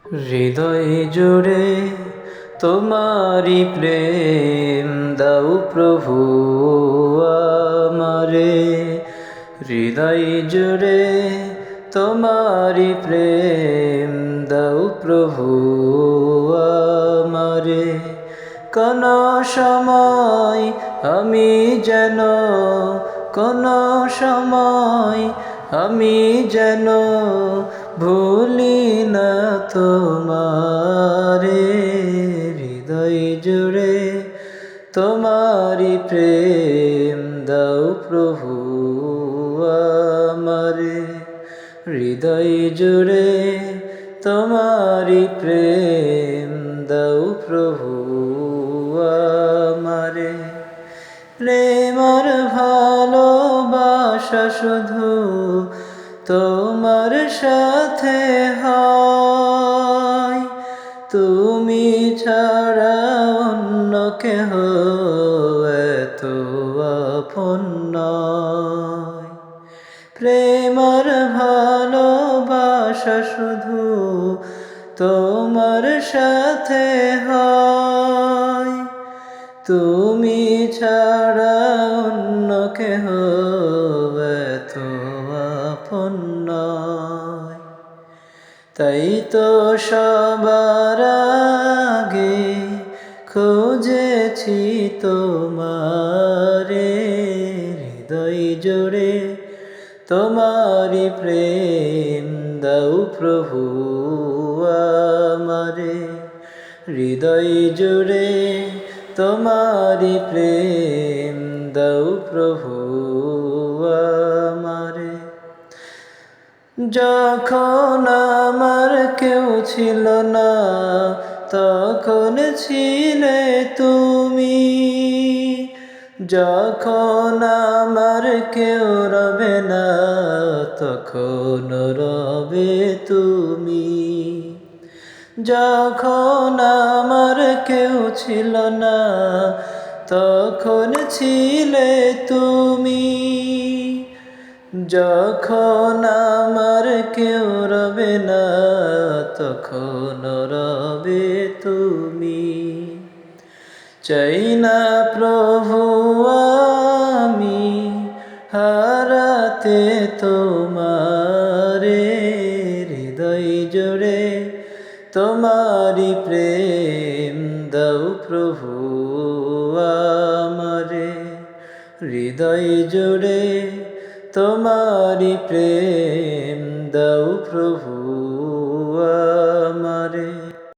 হৃদয় জুড়ে তোমারি প্রেম দাও প্রভু আমারে। হৃদয় জুড়ে তোমারি প্রেম দাও প্রভু আমারে। কোন সময় আমি যেন কোন সময় আমি যেন ভুলি না তোমারে। হৃদয় জুড়ে তোমারি প্রেম দাও প্রভু আমারে। হৃদয় জুড়ে তোমারি প্রেম দাও প্রভু আমারে। প্রেম আর ভালোবাসা শুধু তোমার সাথে হয়, তুমি ছাড়া অন্য কেহ এত আপন নয়। প্রেম আর ভালোবাসা শুধু তোমার সাথে হয়, তুমি ছাড়া অন্য কেহ এত আপন নয়। তাই তো সবার আগে খুঁজেছি তোমারে। হৃদয় জুড়ে তোমারি প্রেম দাও প্রভু আমারে। হৃদয় জুড়ে তোমারি প্রেম দাও প্রভু আমারে। যখন আমার কেউ ছিল না তখন ছিলে তুমি, যখন আমার কেউ রবে না তখন রবে তুমি। যখন আমার কেউ ছিল না তখন ছিলে তুমি, যখন আমার কেউ রবে না তখন রবে তুমি। চাই না প্রভু আমি হারাতে তোমারে। হৃদয় জুড়ে তোমারি প্রেম দাও প্রভু আমারে। হৃদয় জুড়ে তোমারি প্রেম দাও প্রভু আমারে।